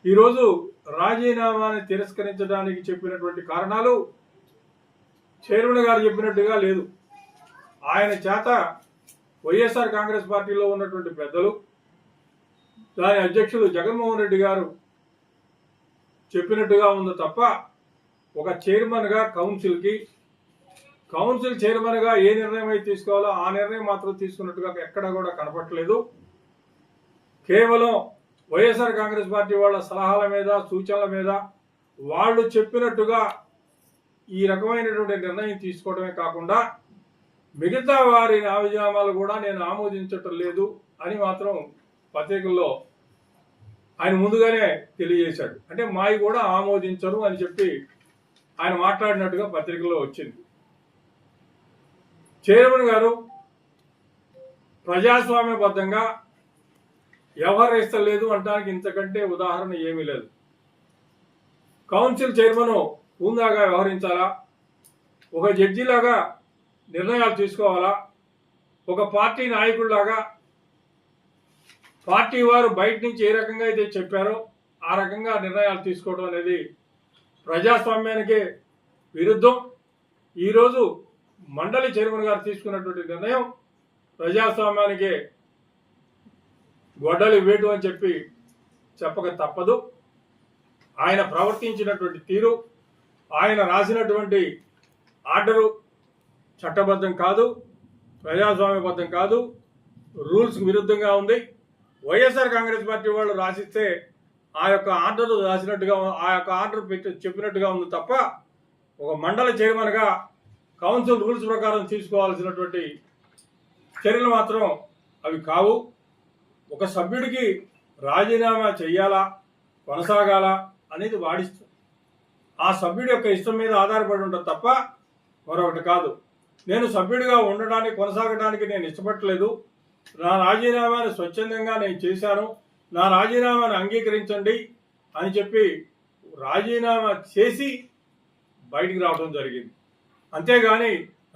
ఈరోజు రాజీనామాని తిరస్కరించడానికి చెప్పినటువంటి కారణాలు చైర్మన్ గారు చెప్పినట్టుగా లేదు. ఆయన చేత వైఎస్ఆర్ కాంగ్రెస్ పార్టీలో ఉన్నటువంటి పెద్దలు, దాని అధ్యక్షులు జగన్మోహన్ రెడ్డి గారు చెప్పినట్టుగా ఉంది తప్ప ఒక చైర్మన్గా కౌన్సిల్ చైర్మన్గా ఏ నిర్ణయం అయితే తీసుకోవాలో ఆ నిర్ణయం మాత్రం తీసుకున్నట్టుగా ఎక్కడ కూడా కనపట్లేదు. కేవలం వైఎస్ఆర్ కాంగ్రెస్ పార్టీ వాళ్ళ సలహాల మీద, సూచనల మీద వాళ్ళు చెప్పినట్టుగా ఈ రకమైనటువంటి నిర్ణయం తీసుకోవడమే కాకుండా మిగతా వారి రాజీనామాలు కూడా నేను ఆమోదించటం లేదు అని మాత్రం పత్రికల్లో ఆయన ముందుగానే తెలియజేశాడు. అంటే మావి కూడా ఆమోదించరు అని చెప్పి ఆయన మాట్లాడినట్టుగా పత్రికల్లో వచ్చింది. చైర్మన్ గారు ప్రజాస్వామ్యబద్ధంగా వ్యవహరిస్తలేదు అనడానికి ఇంతకంటే ఉదాహరణ ఏమీ లేదు. కౌన్సిల్ చైర్మన్ హుందాగా వ్యవహరించాలా, ఒక జడ్జిలాగా నిర్ణయాలు తీసుకోవాలా, ఒక పార్టీ నాయకుడిలాగా పార్టీ వారు బయట నుంచి ఏ రకంగా అయితే చెప్పారో ఆ రకంగా నిర్ణయాలు తీసుకోవడం అనేది ప్రజాస్వామ్యానికే విరుద్ధం. ఈరోజు మండలి చైర్మన్ గారు తీసుకున్నటువంటి నిర్ణయం ప్రజాస్వామ్యానికే గొడ్డలి వేటు అని చెప్పి చెప్పక తప్పదు. ఆయన ప్రవర్తించినటువంటి తీరు, ఆయన రాసినటువంటి ఆర్డరు చట్టబద్ధం కాదు, ప్రజాస్వామ్యబద్ధం కాదు, రూల్స్కి విరుద్ధంగా ఉంది. వైఎస్ఆర్ కాంగ్రెస్ పార్టీ వాళ్ళు రాసిస్తే ఆ యొక్క ఆర్డర్ రాసినట్టుగా, ఆ యొక్క ఆర్డర్ చెప్పినట్టుగా ఉంది తప్ప ఒక మండల చైర్మన్గా కౌన్సిల్ రూల్స్ ప్రకారం తీసుకోవాల్సినటువంటి చర్యలు మాత్రం అవి కావు. ఒక సభ్యుడికి రాజీనామా చెయ్యాలా, కొనసాగాలా అనేది వాడిస్తుంది. ఆ సభ్యుడి యొక్క ఇష్టం మీద ఆధారపడి ఉంటుంది తప్ప మరొకటి కాదు. నేను సభ్యుడిగా ఉండడానికి, కొనసాగడానికి నేను ఇష్టపడలేదు, నా రాజీనామాను స్వచ్ఛందంగా నేను చేశాను, నా రాజీనామాను అంగీకరించండి అని చెప్పి రాజీనామా చేసి బయటికి రావడం జరిగింది. అంతేగాని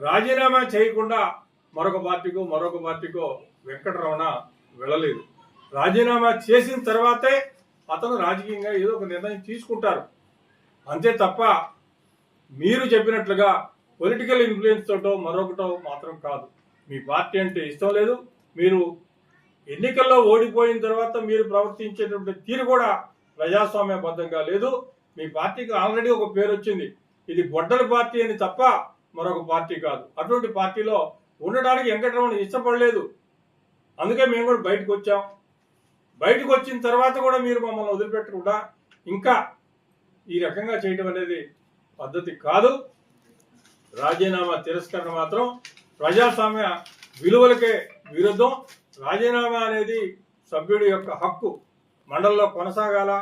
రాజీనామా చేయకుండా మరొక పార్టీకో వెంకటరమణ వెళ్ళలేదు. రాజీనామా చేసిన తర్వాతే అతను రాజకీయంగా ఏదో ఒక నిర్ణయం తీసుకుంటారు, అంతే తప్ప మీరు చెప్పినట్లుగా పొలిటికల్ ఇన్ఫ్లుయెన్స్ తోటో మరొకటో మాత్రం కాదు. మీ పార్టీ అంటే ఇష్టం లేదు, మీరు ఎన్నికల్లో ఓడిపోయిన తర్వాత మీరు ప్రవర్తించేటువంటి తీరు కూడా ప్రజాస్వామ్యబద్ధంగా లేదు. మీ పార్టీకి ఆల్రెడీ ఒక పేరు వచ్చింది, ఇది గొడ్డల పార్టీ అని తప్ప మరొక పార్టీ కాదు. అటువంటి పార్టీలో ఉండడానికి వెంకటరమణ ఇష్టపడలేదు, అందుకే మేము కూడా బయటకు వచ్చాం. బయటకు వచ్చిన తర్వాత కూడా మీరు మమ్మల్ని వదిలిపెట్టకుండా ఇంకా ఈ రకంగా చేయడం అనేది పద్ధతి కాదు. రాజీనామా తిరస్కరణ మాత్రం ప్రజాస్వామ్య విలువలకే విరుద్ధం. రాజీనామా అనేది సభ్యుడి యొక్క హక్కు. మండలిలో కొనసాగాలా,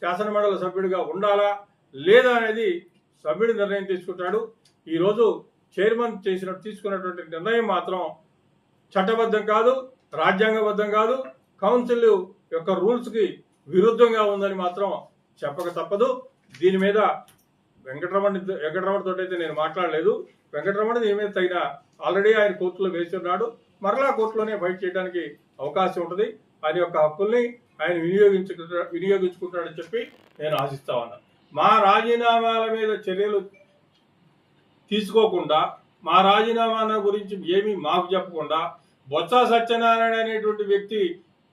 శాసనమండలి సభ్యుడిగా ఉండాలా లేదా అనేది సభ్యుడి నిర్ణయం తీసుకుంటాడు. ఈరోజు చైర్మన్ తీసుకున్నటువంటి నిర్ణయం మాత్రం చట్టబద్ధం కాదు, రాజ్యాంగబద్ధం కాదు, కౌన్సిల్ యొక్క రూల్స్కి విరుద్ధంగా ఉందని మాత్రం చెప్పక తప్పదు. దీని మీద వెంకటరమణతో అయితే నేను మాట్లాడలేదు. వెంకటరమణ దీని మీద తగిన ఆల్రెడీ ఆయన కోర్టులో వేసి ఉన్నాడు, మరలా కోర్టులోనే ఫైట్ చేయడానికి అవకాశం ఉంటుంది. ఆయన యొక్క హక్కుల్ని ఆయన వినియోగించుకుంటాడని చెప్పి నేను ఆశిస్తా ఉన్నాను. మా రాజీనామాల మీద చర్యలు తీసుకోకుండా, మా రాజీనామా గురించి ఏమీ మాకు చెప్పకుండా, బొత్స సత్యనారాయణ అనేటువంటి వ్యక్తి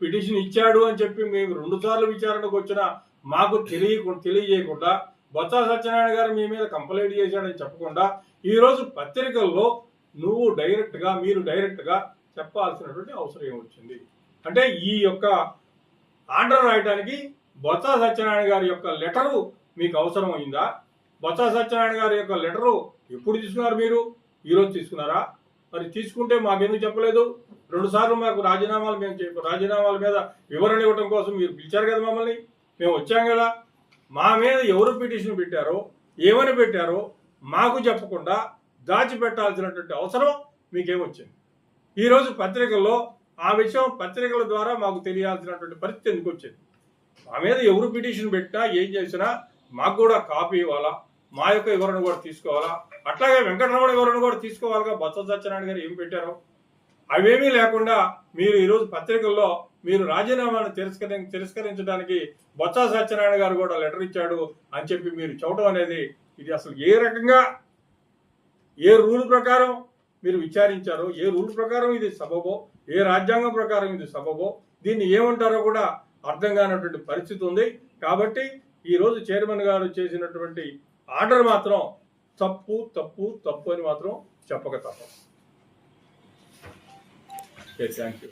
పిటిషన్ ఇచ్చాడు అని చెప్పి మేము 2 సార్లు విచారణకు వచ్చినా మాకు తెలియజేయకుండా, బొత్స సత్యనారాయణ గారు మీ మీద కంప్లైంట్ చేశాడని చెప్పకుండా ఈరోజు పత్రికల్లో మీరు డైరెక్ట్గా చెప్పాల్సినటువంటి అవసరం ఏమొచ్చింది? అంటే ఈ యొక్క ఆర్డర్ రాయడానికి బొత్స సత్యనారాయణ గారి యొక్క లెటరు మీకు అవసరం అయిందా? బొత్స సత్యనారాయణ గారి యొక్క లెటరు ఎప్పుడు తీసుకున్నారు? మీరు ఈరోజు తీసుకున్నారా? మరి తీసుకుంటే మాకెందుకు చెప్పలేదు? 2 సార్లు మాకు రాజీనామాల మీద వివరణ ఇవ్వడం కోసం మీరు పిలిచారు కదా మమ్మల్ని, మేము వచ్చాం కదా. మా మీద ఎవరు పిటిషన్ పెట్టారో, ఏమని పెట్టారో మాకు చెప్పకుండా దాచిపెట్టాల్సినటువంటి అవసరం మీకేమొచ్చింది? ఈరోజు పత్రికల్లో ఆ విషయం పత్రికల ద్వారా మాకు తెలియాల్సినటువంటి పరిస్థితి ఎందుకు వచ్చింది? మా మీద ఎవరు పిటిషన్ పెట్టినా ఏం చేసినా మాకు కూడా కాపీ ఇవ్వాలా, మా యొక్క వివరణ కూడా తీసుకోవాలా. అట్లాగే వెంకటరమణ వివరణ కూడా తీసుకోవాలిగా. బొత్స సత్యనారాయణ గారు ఏం పెట్టారో అవేమీ లేకుండా మీరు ఈరోజు పత్రికల్లో మీరు రాజీనామాను తిరస్కరించడానికి బొత్స సత్యనారాయణ గారు కూడా లెటర్ ఇచ్చాడు అని చెప్పి మీరు చూడటం అనేది ఇది అసలు ఏ రకంగా ఏ రూల్ ప్రకారం మీరు విచారించారో, ఏ రూల్ ప్రకారం ఇది సబబో, ఏ రాజ్యాంగం ప్రకారం ఇది సబబో, దీన్ని ఏమంటారో కూడా అర్థం కానటువంటి పరిస్థితి ఉంది. కాబట్టి ఈరోజు చైర్మన్ గారు చేసినటువంటి ఆర్డర్ మాత్రం తప్పు తప్పు తప్పు అని మాత్రం చెప్పక తప్ప. Thank you.